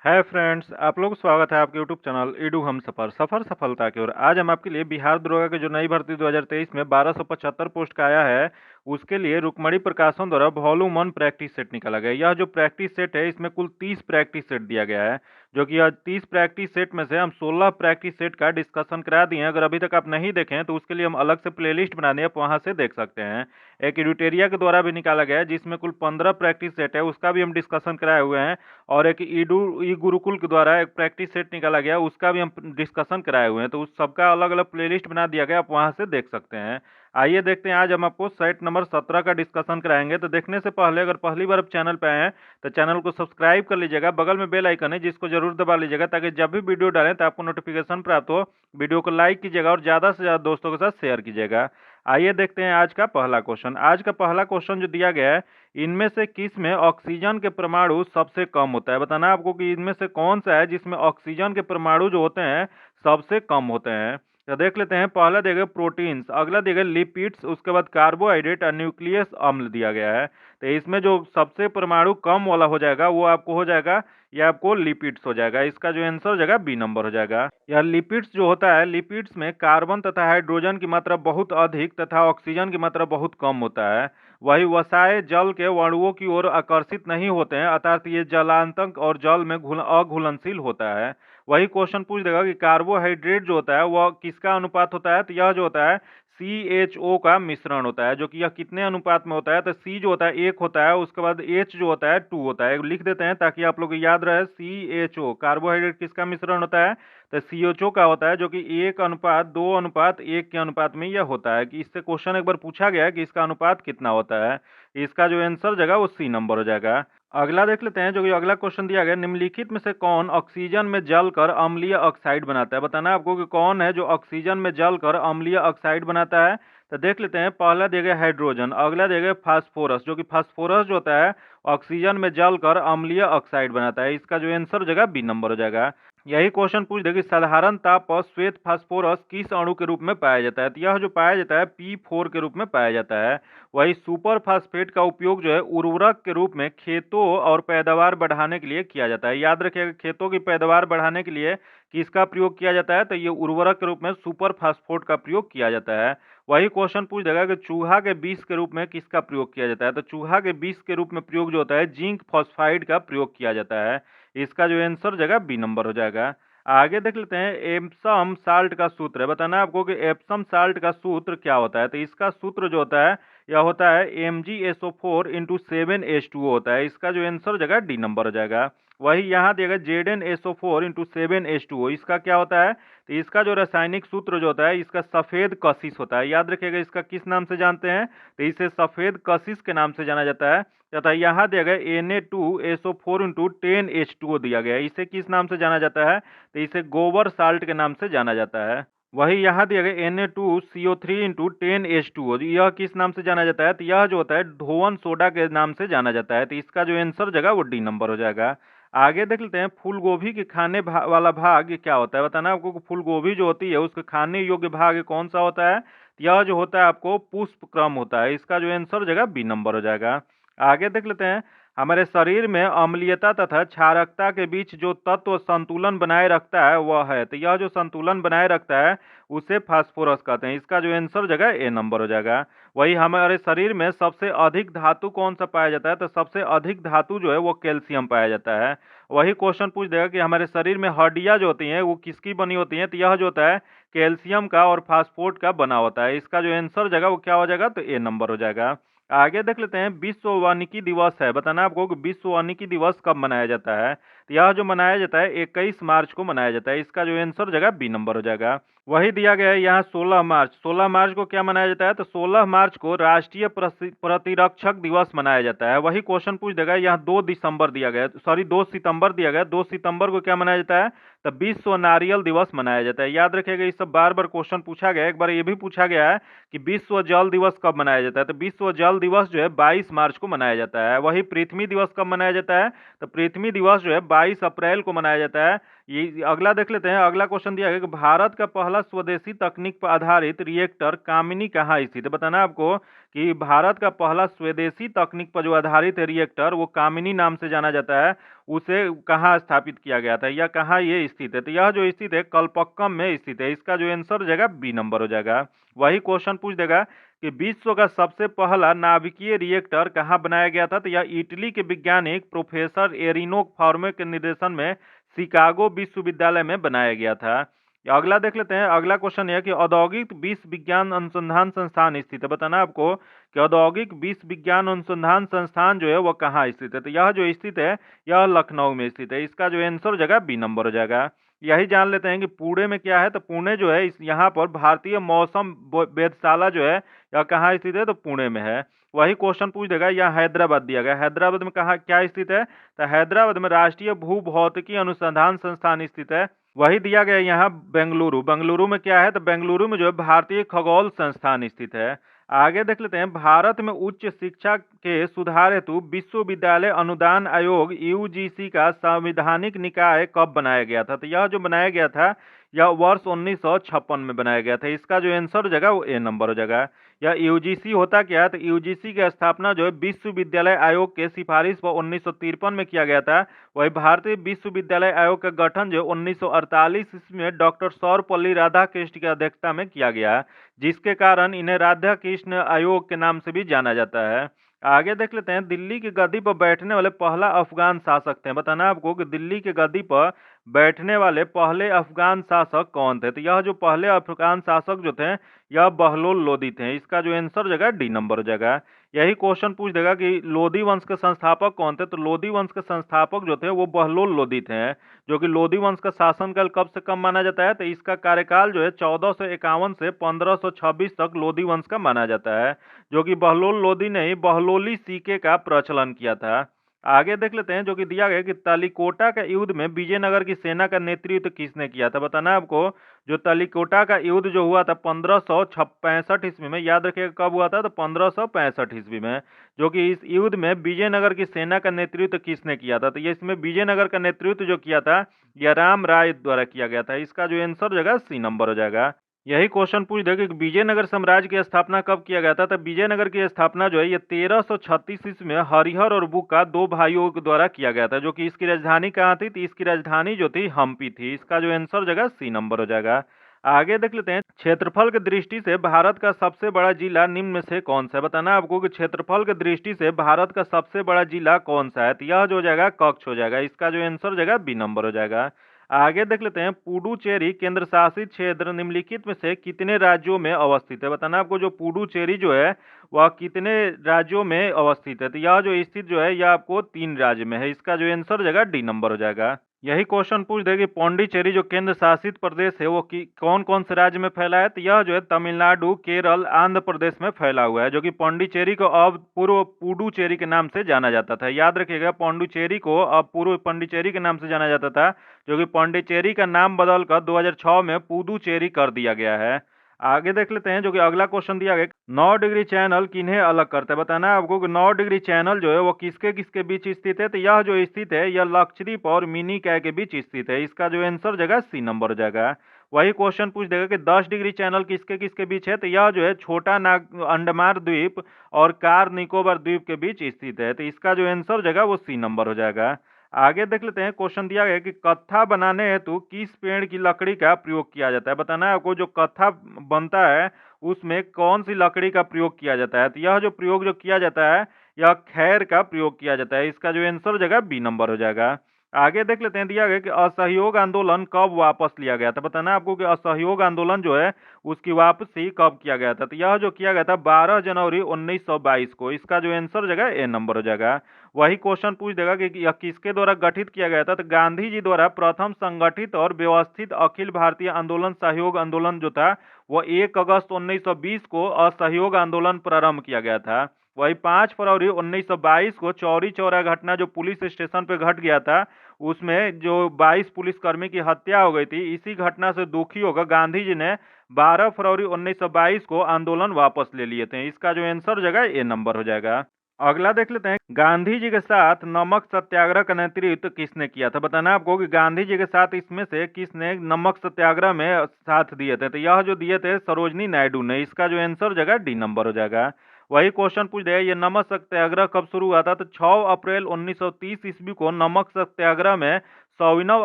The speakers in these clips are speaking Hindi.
हाय फ्रेंड्स, आप लोग स्वागत है आपके यूट्यूब चैनल ईडू हम सफर सफलता की ओर। आज हम आपके लिए बिहार दरोगा के जो नई भर्ती 2023 में 1275 पोस्ट का आया है, उसके लिए रुक्मणी प्रकाशन द्वारा वॉल्यूम 1 प्रैक्टिस सेट निकाला गया है। यह जो प्रैक्टिस सेट है, इसमें कुल 30 प्रैक्टिस सेट दिया गया है, जो कि यह 30 प्रैक्टिस सेट में से हम 16 प्रैक्टिस सेट का डिस्कशन करा दिए हैं। अगर अभी तक आप नहीं देखें हैं तो उसके लिए हम अलग से प्लेलिस्ट बना दिए, आप वहाँ से देख सकते हैं। एक एडुटेरिया के द्वारा भी निकाला गया है, जिसमें कुल 15 प्रैक्टिस सेट है, उसका भी हम डिस्कशन कराए हुए हैं। और एक ई गुरुकुल के द्वारा एक प्रैक्टिस सेट निकाला गया, उसका भी हम डिस्कशन कराए हुए हैं। तो उस सबका अलग अलग प्लेलिस्ट बना दिया गया, आप वहां से देख सकते हैं। आइए देखते हैं, आज हम आपको सेट नंबर 17 का डिस्कशन कराएंगे। तो देखने से पहले अगर पहली बार आप चैनल पे आए हैं तो चैनल को सब्सक्राइब कर लीजिएगा, बगल में बेल आइकन है जिसको जरूर दबा लीजिएगा, ताकि जब भी वीडियो डालें तो आपको नोटिफिकेशन प्राप्त हो। वीडियो को लाइक कीजिएगा और ज़्यादा से ज़्यादा दोस्तों के साथ शेयर कीजिएगा। आइए देखते हैं आज का पहला क्वेश्चन। आज का पहला क्वेश्चन जो दिया गया है, इनमें से किस में ऑक्सीजन के परमाणु सबसे कम होता है। बताना आपको कि इनमें से कौन सा है जिसमें ऑक्सीजन के परमाणु जो होते हैं सबसे कम होते हैं। तो देख लेते हैं, पहला दिया गया प्रोटीन्स, अगला दिया गया लिपिड्स, उसके बाद कार्बोहाइड्रेट और न्यूक्लियस अम्ल दिया गया है। तो इसमें जो सबसे परमाणु कम वाला हो जाएगा वो आपको हो जाएगा, या आपको लिपिड्स हो जाएगा। इसका जो आंसर हो जाएगा बी नंबर हो जाएगा। या लिपिड्स जो होता है, लिपिड्स में कार्बन तथा हाइड्रोजन की मात्रा बहुत अधिक तथा ऑक्सीजन की मात्रा बहुत कम होता है। वही वसाए जल के अणुओं की ओर आकर्षित नहीं होते हैं, अर्थात ये जलांतक और जल में अघुलनशील होता है। वही क्वेश्चन पूछ देगा कि कार्बोहाइड्रेट जो होता है वह किसका अनुपात होता है। तो यह जो होता है CHO का मिश्रण होता है, जो कि यह कितने अनुपात में होता है। तो C जो होता है 1 होता है, उसके बाद H जो होता है 2 होता है। लिख देते हैं ताकि आप लोग को याद रहे। CHO कार्बोहाइड्रेट किसका मिश्रण होता है, तो CHO का होता है, जो कि 1:2:1 के अनुपात में यह होता है। कि इससे क्वेश्चन एक बार पूछा गया है कि इसका अनुपात कितना होता है। इसका जो आंसर जाएगा वो C नंबर हो जाएगा। अगला देख लेते हैं, जो कि अगला क्वेश्चन दिया गया, निम्नलिखित में से कौन ऑक्सीजन में जलकर अम्लीय ऑक्साइड बनाता है। बताना आपको कि कौन है जो ऑक्सीजन में जलकर अम्लीय ऑक्साइड बनाता है। तो देख लेते हैं, पहला दिया गया हाइड्रोजन, अगला दिया गया फास्फोरस, जो कि फास्फोरस जो होता है ऑक्सीजन में जलकर अम्लीय ऑक्साइड बनाता है। इसका जो आंसर हो जाएगा बी नंबर हो जाएगा। यही क्वेश्चन पूछ देगा, साधारण ताप पर श्वेत फास्फोरस किस अणु के रूप में पाया जाता है। तो यह जो पाया जाता है P4 के रूप में पाया जाता है। वही सुपर फास्फेट का उपयोग जो है उर्वरक के रूप में खेतों और पैदावार बढ़ाने के लिए किया जाता है। याद रखिएगा, खेतों की पैदावार बढ़ाने के लिए किसका प्रयोग किया जाता है, तो ये उर्वरक के रूप में सुपर फास्फेट का प्रयोग किया जाता है। वही क्वेश्चन पूछ देगा कि चूहा के विष के रूप में किसका प्रयोग किया जाता है। तो चूहा के विष के रूप में प्रयोग जो होता है जिंक फॉस्फाइड का प्रयोग किया जाता है। इसका जो आंसर जगह बी नंबर हो जाएगा। आगे देख लेते हैं, एप्सम साल्ट का सूत्र है। बताना आपको कि एप्सम साल्ट का सूत्र क्या होता है। तो इसका सूत्र जो होता है यह होता है MgSO4 × 7H2O होता है। इसका जो आंसर हो जाएगा डी नंबर हो जाएगा। वही यहाँ दिया गया ZnSO4 × 7H2O, इसका क्या होता है। तो इसका जो रासायनिक सूत्र जो होता है, इसका सफेद कशिश होता है। याद रखिएगा, इसका किस नाम से जानते हैं, तो इसे सफेद कशिश के नाम से जाना जाता है। तथा यहाँ दिया गया Na2SO4 × 10H2O दिया गया है, इसे किस नाम से जाना जाता है, तो इसे गोबर साल्ट के नाम से जाना जाता है। वही यहाँ दिया गया Na2CO3 × 10H2O, यह किस नाम से जाना जाता है, तो यह जो होता है धोवन सोडा के नाम से जाना जाता है। तो इसका जो आंसर जगह वो डी नंबर हो जाएगा। आगे देख लेते हैं, फूल गोभी के खाने वाला भाग क्या होता है। बताना आपको कि फूल गोभी जो होती है उसके खाने योग्य भाग कौन सा होता है। यह जो होता है आपको पुष्प क्रम होता है। इसका जो आंसर जगह बी नंबर हो जाएगा। आगे देख लेते हैं, हमारे शरीर में अम्लीयता तथा क्षारकता के बीच जो तत्व संतुलन बनाए रखता है वह है। तो यह जो संतुलन बनाए रखता है उसे फास्फोरस कहते हैं। इसका जो आंसर जगह ए नंबर हो जाएगा। वही हमारे शरीर में सबसे अधिक धातु कौन सा पाया जाता है, तो सबसे अधिक धातु जो है वो कैल्शियम पाया जाता है। वही क्वेश्चन पूछ देगा कि हमारे शरीर में हड्डियां जो होती हैं वो किसकी बनी होती हैं। तो यह जो होता है कैल्शियम का और फास्फोट का बना होता है। इसका जो आंसर जगह वो क्या हो जाएगा, तो ए नंबर हो जाएगा। आगे देख लेते हैं, विश्व वानिकी दिवस है। बताना आपको कि विश्व वानिकी दिवस कब मनाया जाता है। तो यह जो मनाया जाता है 21 मार्च को मनाया जाता है। इसका जो आंसर जगह बी नंबर हो जाएगा। वही दिया गया है यहाँ 16 मार्च। 16 मार्च को क्या मनाया जाता है, तो 16 मार्च को राष्ट्रीय प्रतिरक्षक दिवस मनाया जाता है। वही क्वेश्चन पूछ देगा, यहाँ 2 दिसंबर दिया गया, सॉरी 2 सितंबर दिया गया। 2 सितंबर को क्या मनाया जाता है, तो विश्व नारियल दिवस मनाया जाता है। याद रखिएगा, इस सब बार बार क्वेश्चन पूछा गया है। एक बार ये भी पूछा गया है कि विश्व जल दिवस कब मनाया जाता है। तो विश्व जल स्थल दिवस जो है 22 मार्च को मनाया जाता है। वही पृथ्वी दिवस कब मनाया जाता है? तो पृथ्वी दिवस जो है 22 अप्रैल को मनाया जाता है। ये अगला देख लेते हैं। अगला क्वेश्चन दिया गया कि भारत का पहला स्वदेशी तकनीक पर आधारित रिएक्टर कामिनी कहाँ स्थित है? बताना है आपको कि भारत का पहला स्वदेशी तकनीक पर जो आधारित है रिएक्टर, वो कामिनी नाम से जाना जाता है। उसे कहाँ स्थापित किया गया था या कहाँ ये स्थित है? तो यह जो स्थित है कलपक्कम में स्थित है। इसका जो आंसर हो जाएगा बी नंबर हो जाएगा। वही क्वेश्चन पूछ देगा कि विश्व का सबसे पहला नाभिकीय रिएक्टर कहाँ बनाया गया था? तो यह इटली के वैज्ञानिक प्रोफेसर एरिनो फॉर्मे के निर्देशन में शिकागो विश्वविद्यालय में बनाया गया था। अगला देख लेते हैं। अगला क्वेश्चन है कि औद्योगिक विश्व विज्ञान अनुसंधान संस्थान स्थित है। बताना आपको कि औद्योगिक विश्व विज्ञान अनुसंधान संस्थान जो है वो कहाँ स्थित है? तो यह जो स्थित है यह लखनऊ में स्थित है। इसका जो आंसर हो जाएगा बी नंबर हो जाएगा। यही जान लेते हैं कि पुणे में क्या है। तो पुणे जो है यहाँ पर भारतीय मौसम वेधशाला जो है यह कहाँ स्थित है? तो पुणे में है। वही क्वेश्चन पूछ देगा। यह हैदराबाद दिया गया। हैदराबाद में कहाँ क्या स्थित है? तो हैदराबाद में राष्ट्रीय भूभौतिकी अनुसंधान संस्थान स्थित है। वही दिया गया यहाँ बेंगलुरु। बेंगलुरु में क्या है? तो बेंगलुरु में जो है भारतीय खगोल संस्थान स्थित है। आगे देख लेते हैं। भारत में उच्च शिक्षा के सुधार हेतु विश्वविद्यालय अनुदान आयोग यूजीसी का संवैधानिक निकाय कब बनाया गया था? तो यह जो बनाया गया था यह वर्ष 1956 में बनाया गया था। इसका जो आंसर हो जाएगा वो ए नंबर हो जाएगा। यह यूजीसी होता क्या है? तो यूजीसी की स्थापना जो है विश्वविद्यालय आयोग के सिफारिश पर 1953 में किया गया था। वही भारतीय विश्वविद्यालय आयोग का गठन जो 1948 ईस्वी में डॉक्टर सर्वपल्ली राधाकृष्ण की अध्यक्षता में किया गया, जिसके कारण इन्हें राधा कृष्ण आयोग के नाम से भी जाना जाता है। आगे देख लेते हैं। दिल्ली की गद्दी पर बैठने वाले पहला अफगान शासक थे। बताना आपको कि दिल्ली की गद्दी पर बैठने वाले पहले अफगान शासक कौन थे? तो यह जो पहले अफगान शासक जो थे यह बहलोल लोदी थे। इसका जो आंसर हो जाएगा डी नंबर हो जाएगा। यही क्वेश्चन पूछ देगा कि लोदी वंश के संस्थापक कौन थे? तो लोदी वंश के संस्थापक जो थे वो बहलोल लोदी थे, जो कि लोदी वंश का शासनकाल कब से कब माना जाता है? तो इसका कार्यकाल जो है 1451 से 1526 तक लोदी वंश का माना जाता है, जो कि बहलोल लोदी ने ही बहलोली सिक्के का प्रचलन किया था। आगे देख लेते हैं। जो कि दिया गया कि तलिकोटा का युद्ध में विजयनगर की सेना का नेतृत्व किसने किया था? बताना आपको जो तलिकोटा का युद्ध जो हुआ था 1565 ईस्वी में, याद रखिएगा कब हुआ था? तो 1565 ईस्वी में। जो कि इस युद्ध में विजयनगर की सेना का नेतृत्व किसने किया था? तो ये इसमें विजयनगर का नेतृत्व जो किया था यह राम राय द्वारा किया गया था। इसका जो आंसर हो जाएगा सी नंबर हो जाएगा। यही क्वेश्चन पूछ देगा कि विजयनगर साम्राज्य की स्थापना कब किया गया था? तो विजयनगर की स्थापना जो है ये 1336 ईस्वी में हरिहर और बुक्का दो भाइयों के द्वारा किया गया था। जो कि इसकी राजधानी कहाँ थी? तो इसकी राजधानी जो थी हम्पी थी। इसका जो आंसर हो जाएगा सी नंबर हो जाएगा। आगे देख लेते हैं। क्षेत्रफल की दृष्टि से भारत का सबसे बड़ा जिला निम्न में से कौन सा है? बताना आपको कि क्षेत्रफल की दृष्टि से भारत का सबसे बड़ा जिला कौन सा है? तो यह जो हो जाएगा कच्छ हो जाएगा। इसका जो आंसर हो जाएगा बी नंबर हो जाएगा। आगे देख लेते हैं। पुडुचेरी केंद्र शासित क्षेत्र निम्नलिखित में से कितने राज्यों में अवस्थित है? बताना आपको जो पुडुचेरी जो है वह कितने राज्यों में अवस्थित है? तो यह जो स्थित जो है यह आपको 3 राज्य में है। इसका जो आंसर हो जाएगा डी नंबर हो जाएगा। यही क्वेश्चन पूछ देगी पौंडीचेरी जो केंद्र शासित प्रदेश है वो कौन कौन से राज्य में फैला है? तो यह जो है तमिलनाडु, केरल, आंध्र प्रदेश में फैला हुआ है। जो कि पौंडीचेरी को अब पूर्व पुडुचेरी के नाम से जाना जाता था। याद रखिएगा पौंडीचेरी को अब पूर्व पौंडीचेरी के नाम से जाना जाता था, जो कि पौंडीचेरी का नाम बदलकर 2006 में पुडुचेरी कर दिया गया है। आगे देख लेते हैं। जो कि अगला क्वेश्चन दिया गया 9 डिग्री चैनल किन्हें अलग करता है? बताना है आपको कि 9 डिग्री चैनल जो है वो किसके किसके बीच स्थित है? तो यह जो स्थित है यह लक्षद्वीप और मिनी काय के बीच स्थित है। इसका जो आंसर हो जाएगा सी नंबर हो जाएगा। वही क्वेश्चन पूछ देगा कि 10 डिग्री चैनल किसके किसके बीच है? तो यह जो है छोटा नाग अंडमान द्वीप और कार निकोबार द्वीप के बीच स्थित है। तो इसका जो आंसर हो जाएगा वो सी नंबर हो जाएगा। आगे देख लेते हैं। क्वेश्चन दिया गया कि कत्था बनाने हेतु किस पेड़ की लकड़ी का प्रयोग किया जाता है? बताना है आपको जो कत्था बनता है उसमें कौन सी लकड़ी का प्रयोग किया जाता है? तो यह जो प्रयोग जो किया जाता है यह खैर का प्रयोग किया जाता है। इसका जो आंसर हो जाएगा बी नंबर हो जाएगा। आगे देख लेते हैं। दिया गया कि असहयोग आंदोलन कब वापस लिया गया था? बताना है आपको कि असहयोग आंदोलन जो है उसकी वापसी कब किया गया था? तो यह जो किया गया था 12 जनवरी 1922 को। इसका जो आंसर हो जाएगा ए नंबर हो जाएगा। वही क्वेश्चन पूछ देगा कि यह किसके द्वारा गठित किया गया था? तो गांधी जी द्वारा प्रथम संगठित और व्यवस्थित अखिल भारतीय आंदोलन सहयोग आंदोलन जो था वो 1 अगस्त 1920 को असहयोग आंदोलन प्रारंभ किया गया था। वही 5 फरवरी 1922 को चौरी चौरा घटना जो पुलिस स्टेशन पे घट गया था उसमें जो 22 पुलिसकर्मी की हत्या हो गई थी, इसी घटना से दुखी होकर गांधी जी ने 12 फरवरी 1922 को आंदोलन वापस ले लिए थे। इसका जो आंसर हो जाएगा ए नंबर हो जाएगा। अगला देख लेते हैं, गांधी जी के साथ नमक सत्याग्रह का नेतृत्व किसने किया था? बताना आपको कि गांधी जी के साथ इसमें से किसने नमक सत्याग्रह में साथ दिए थे? तो यह जो दिए थे सरोजनी नायडू ने। इसका जो आंसर हो जाएगा डी नंबर हो जाएगा। वही क्वेश्चन पूछ दिया, ये नमक सत्याग्रह कब शुरू हुआ था? तो 6 अप्रैल 1930 ईस्वी को नमक सत्याग्रह में सविनय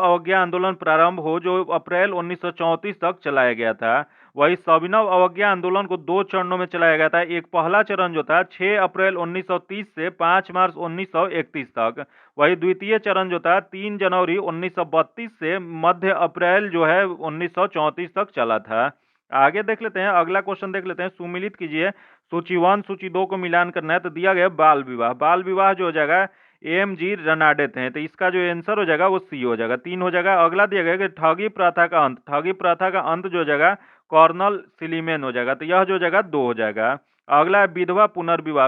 अवज्ञा आंदोलन प्रारंभ हो, जो अप्रैल 1934 तक चलाया गया था। वही सविनय अवज्ञा आंदोलन को 2 चरणों में चलाया गया था। एक पहला चरण जो था 6 अप्रैल 1930 से 5 मार्च 1931 तक। वही द्वितीय चरण जो था 3 जनवरी 1932 से मध्य अप्रैल जो है 1934 तक चला था। आगे देख लेते हैं, अगला क्वेश्चन देख लेते हैं, सुमिलित कीजिए। सूची 1 सूची 2 को मिलान करना है। तो दिया गया बाल विवाह। बाल विवाह जो हो जाएगा एम.जी. रनाडे थे। तो इसका जो आंसर हो जाएगा वो सी हो जाएगा, 3 हो जाएगा। अगला दिया गया कि ठगी प्रथा का अंत। ठगी प्रथा का अंत जो हो जाएगा कर्नल सिलीमेन हो जाएगा। तो यह जो हो जाएगा 2 हो जाएगा। अगला है विधवा पुनर्विवाह।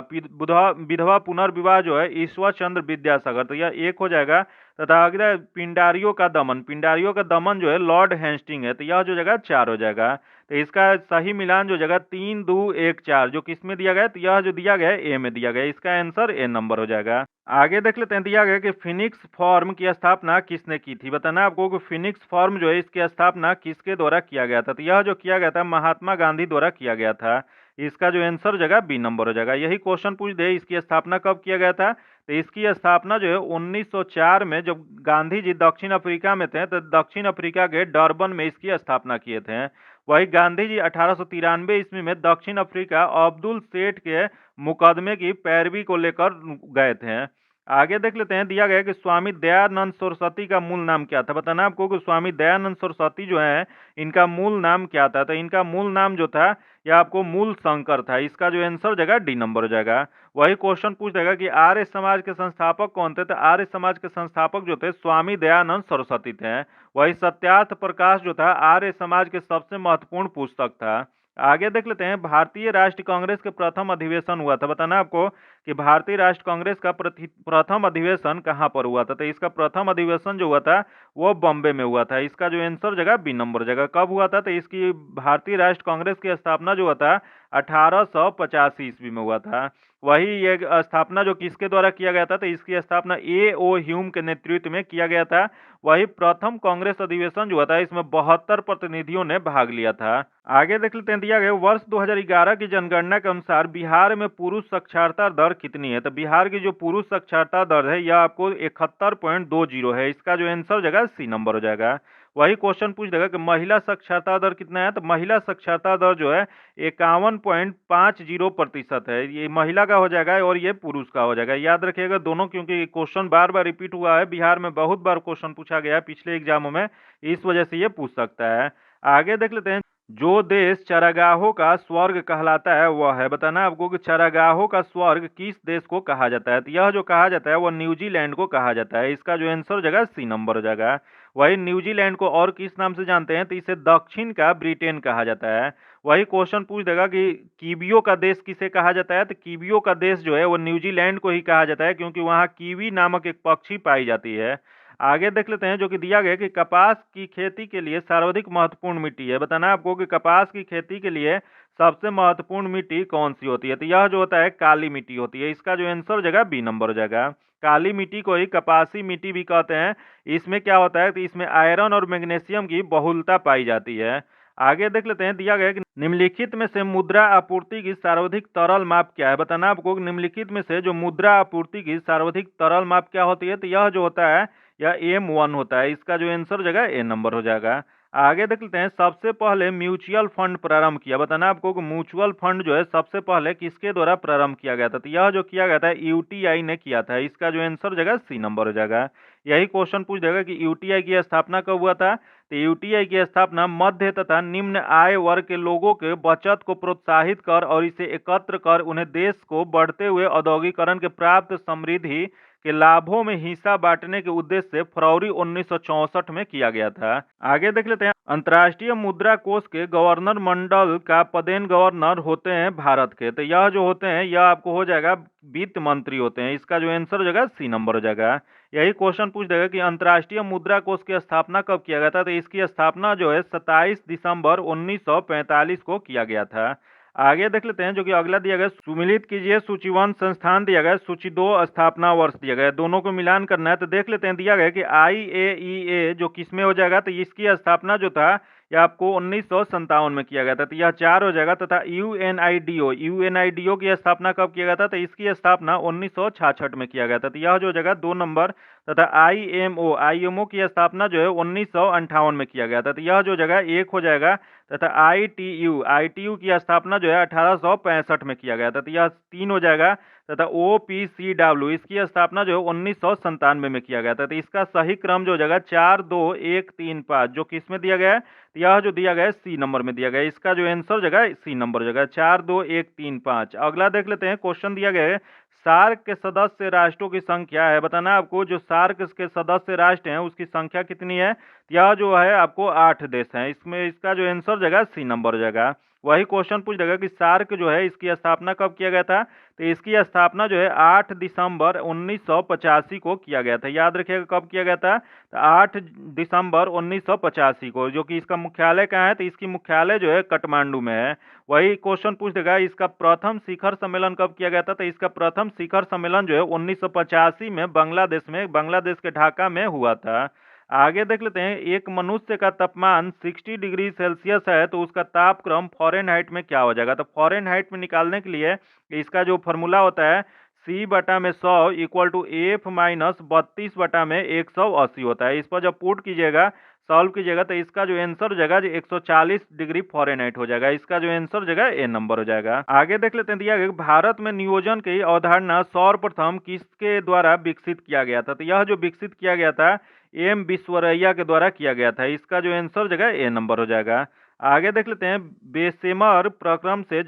विधवा पुनर्विवाह जो है ईश्वर चंद्र विद्यासागर। तो यह 1 हो जाएगा। तथा अगला है पिंडारियों का दमन। पिंडारियों का दमन जो है लॉर्ड हेस्टिंग है। तो यह जो जगह 4 हो जाएगा। तो इसका सही मिलान जो जगह 3, 2, 1, 4 जो किस में दिया गया है? तो यह जो दिया गया है ए में दिया गया है। इसका आंसर ए नंबर हो जाएगा। आगे देख लेते हैं, दिया गया कि फिनिक्स फॉर्म की स्थापना किसने की थी? बताना आपको कि फिनिक्स फॉर्म जो है इसकी स्थापना किसके द्वारा किया गया था? तो यह जो किया गया था महात्मा गांधी द्वारा किया गया था। इसका जो आंसर हो जाएगा बी नंबर हो जाएगा। यही क्वेश्चन पूछ दे, इसकी स्थापना कब किया गया था? तो इसकी स्थापना जो है 1904 में, जब गांधी जी दक्षिण अफ्रीका में थे, तो दक्षिण अफ्रीका के डरबन में इसकी स्थापना किए थे। वही गांधी जी 1893 ईस्वी में दक्षिण अफ्रीका अब्दुल सेठ के मुकदमे की पैरवी को लेकर गए थे। आगे देख लेते हैं, दिया गया कि स्वामी दयानंद सरस्वती का मूल नाम क्या था? बताना आपको कि स्वामी दयानंद सरस्वती जो है इनका मूल नाम क्या था? तो इनका मूल नाम जो था यह आपको मूल शंकर था। इसका जो आंसर हो जाएगा डी नंबर हो जाएगा। वही क्वेश्चन पूछ देगा कि आर्य समाज के संस्थापक कौन थे? तो आर्य समाज के संस्थापक जो थे स्वामी दयानंद सरस्वती थे। वही सत्यार्थ प्रकाश जो था आर्य समाज के सबसे महत्वपूर्ण पुस्तक था। आगे देख लेते हैं, भारतीय राष्ट्रीय कांग्रेस के प्रथम अधिवेशन हुआ था। बताना आपको कि भारतीय राष्ट्रीय कांग्रेस का प्रथम अधिवेशन कहाँ पर हुआ था? तो इसका प्रथम अधिवेशन जो हुआ था वो बॉम्बे में हुआ था। इसका जो आंसर जगह बी नंबर जगह कब हुआ था? तो इसकी भारतीय राष्ट्रीय कांग्रेस की स्थापना जो हुआ था 1885 ईस्वी में हुआ था। वही ये स्थापना जो किसके द्वारा किया गया था? तो इसकी स्थापना ए.ओ. ह्यूम के नेतृत्व में किया गया था। वही प्रथम कांग्रेस अधिवेशन जो हुआ था इसमें 72 प्रतिनिधियों ने भाग लिया था। आगे देख लेते हैं, दिया गया वर्ष 2011 की जनगणना के अनुसार बिहार में पुरुष साक्षरता दर कितनी है? तो बिहार की जो पुरुष साक्षरता दर है यह आपको 71.20 है। इसका जो आंसर हो जाएगा सी नंबर हो जाएगा। वही क्वेश्चन पूछ देगा कि महिला साक्षरता दर कितना है? तो महिला साक्षरता दर जो है 51.50% है। ये महिला का हो जाएगा और ये पुरुष का हो जाएगा। याद रखिएगा दोनों, क्योंकि क्वेश्चन बार बार रिपीट हुआ है, बिहार में बहुत बार क्वेश्चन पूछा गया है पिछले एग्जामों में, इस वजह से ये पूछ सकता है। आगे देख लेते हैं, जो देश चरागाहों का स्वर्ग कहलाता है वह है। बताना आपको कि चरागाहों का स्वर्ग किस देश को कहा जाता है? तो यह जो कहा जाता है वह न्यूजीलैंड को कहा जाता है। इसका जो आंसर हो जाएगा सी नंबर हो जाएगा। वही न्यूजीलैंड को और किस नाम से जानते हैं? तो इसे दक्षिण का ब्रिटेन कहा जाता है। वही क्वेश्चन पूछ देगा कि कीवियों का देश किसे कहा जाता है? तो कीवियों का देश जो है वो न्यूजीलैंड को ही कहा जाता है, क्योंकि वहाँ कीवी नामक एक पक्षी पाई जाती है। आगे देख लेते हैं, जो कि दिया गया कि कपास की खेती के लिए सर्वाधिक महत्वपूर्ण मिट्टी है। बताना आपको कि कपास की खेती के लिए सबसे महत्वपूर्ण मिट्टी कौन सी होती है? तो यह जो होता है काली मिट्टी होती है। इसका जो आंसर हो जाएगा बी नंबर हो जाएगा। काली मिट्टी को ही कपासी मिट्टी भी कहते हैं। इसमें क्या होता है कि इसमें आयरन और मैग्नीशियम की बहुलता पाई जाती है। आगे देख लेते हैं, दिया गया कि निम्नलिखित में से मुद्रा आपूर्ति की सर्वाधिक तरल माप क्या है? बताना आपको कि निम्नलिखित में से जो मुद्रा आपूर्ति की सर्वाधिक तरल माप क्या होती है? तो यह जो होता है यह M1 होता है। इसका जो आंसर हो जाएगा ए नंबर हो जाएगा। आगे देख लेते हैं, सबसे पहले म्यूचुअल फंड प्रारंभ किया। बताना आपको कि म्यूचुअल फंड जो है सबसे पहले किसके द्वारा प्रारंभ किया गया था? तो यह जो किया गया था यूटीआई ने किया था। इसका जो आंसर हो जाएगा सी नंबर हो जाएगा। यही क्वेश्चन पूछ देगा कि यूटीआई की स्थापना कब हुआ था? तो यूटीआई की स्थापना मध्य तथा निम्न आय वर्ग के लोगों के बचत को प्रोत्साहित कर और इसे एकत्र कर उन्हें देश को बढ़ते हुए औद्योगिकरण के प्राप्त समृद्धि के लाभों में हिस्सा बांटने के उद्देश्य से फरवरी 1964 में किया गया था। आगे देख लेते हैं, अंतर्राष्ट्रीय मुद्रा कोष के गवर्नर मंडल का पदेन गवर्नर होते हैं भारत के। तो यह जो होते हैं यह आपको हो जाएगा वित्त मंत्री होते हैं। इसका जो आंसर हो जाएगा सी नंबर हो जाएगा। यही क्वेश्चन पूछ देगा कि अंतर्राष्ट्रीय मुद्रा कोष की स्थापना कब किया गया था। तो इसकी स्थापना जो है 27 दिसंबर 1945 को किया गया था। आगे देख लेते हैं जो कि अगला दिया गया, सुमिलित कीजिए सूची 1 संस्थान दिया गया, सूची 2 स्थापना वर्ष दिया गया, दोनों को मिलान करना है। तो देख लेते हैं, दिया गया कि IAEA जो किसमें हो जाएगा, तो इसकी स्थापना जो था यह आपको 1957 में किया गया था। तो यह 4 हो जाएगा। तथा UNIDO की स्थापना कब किया गया था, तो इसकी स्थापना 1966 में किया गया था। तो यह जो जगह 2 नंबर। तथा IMO की स्थापना जो है 1958 में किया गया था। तो यह जो जगह 1 हो जाएगा। तथा ITU की स्थापना जो है 1865 में किया गया था। तो यह 3 हो जाएगा। तथा OPCW इसकी स्थापना जो है 1997 में किया गया था। तो इसका सही क्रम जो हो जाएगा 4 2 1 3 5, जो किस में दिया गया है, यह जो दिया गया है सी नंबर में दिया गया है। इसका जो आंसर जगह सी नंबर जगह 4 2 1 3 5। अगला देख लेते हैं, क्वेश्चन दिया गया है, सार्क के सदस्य राष्ट्रों की संख्या है बताना है आपको। जो सार्क के सदस्य राष्ट्र हैं उसकी संख्या कितनी है, यह जो है आपको 8 देश हैं। इसमें इसका जो आंसर जगह सी नंबर हो जाएगा। वही क्वेश्चन पूछ देगा कि सार्क जो है इसकी स्थापना कब किया गया था। तो इसकी स्थापना जो है 8 दिसंबर 1985 को किया गया था। याद रखिएगा कब किया गया था, तो 8 दिसंबर 1985 को। जो कि इसका मुख्यालय कहाँ है, तो इसकी मुख्यालय जो है काठमांडू में है। वही क्वेश्चन पूछ देगा इसका प्रथम शिखर सम्मेलन कब किया गया था। तो इसका प्रथम शिखर सम्मेलन जो है 1985 में बांग्लादेश के ढाका में हुआ था। आगे देख लेते हैं, एक मनुष्य का तापमान 60 डिग्री सेल्सियस है तो उसका तापक्रम फॉरेनहाइट में क्या हो जाएगा। तो फॉरेनहाइट में निकालने के लिए इसका जो फॉर्मूला होता है C/100 equal to F minus 32/180 होता है। इस पर जब पुट कीजिएगा, सॉल्व कीजिएगा, तो इसका जो आंसर हो जाएगा जो 140 डिग्री फॉरेनहाइट हो जाएगा। इसका जो आंसर हो जाएगा ए नंबर हो जाएगा। आगे देख लेते हैं, दिया गया भारत में नियोजन की अवधारणा सर्वप्रथम किसके द्वारा विकसित किया गया था। तो यह जो विकसित किया गया था एम विश्वरैया के द्वारा किया गया था। इसका जो आंसर जगह ए नंबर हो जाएगा। आगे देख लेते हैं, बेसेमर प्रक्रम से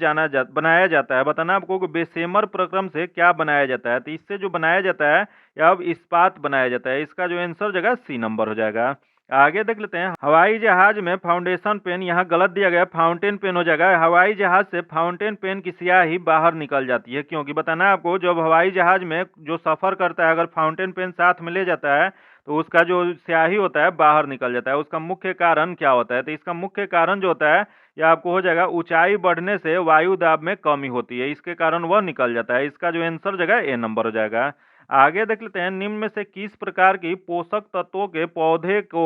बनाया जाता है बताना आपको कि बेसेमर प्रक्रम से क्या बनाया जाता है। तो इससे जो बनाया जाता है या अब इस्पात बनाया जाता है। इसका जो आंसर जगह सी नंबर हो जाएगा। आगे देख लेते हैं, हवाई जहाज में फाउंडेशन पेन, यहाँ गलत दिया गया, फाउंटेन पेन हो जाएगा। हवाई जहाज से फाउंटेन पेन की स्याही बाहर निकल जाती है, क्योंकि बताना है आपको जब हवाई जहाज में जो सफर करता है अगर फाउंटेन पेन साथ में ले जाता है तो उसका जो स्याही होता है बाहर निकल जाता है। उसका मुख्य कारण क्या होता है, तो इसका मुख्य कारण जो होता है यह आपको हो जाएगा ऊंचाई बढ़ने से वायु दाब में कमी होती है, इसके कारण वह निकल जाता है। इसका जो आंसर जगह ए नंबर हो जाएगा। आगे देख लेते हैं, निम्न में से किस प्रकार की पोषक तत्वों के पौधे को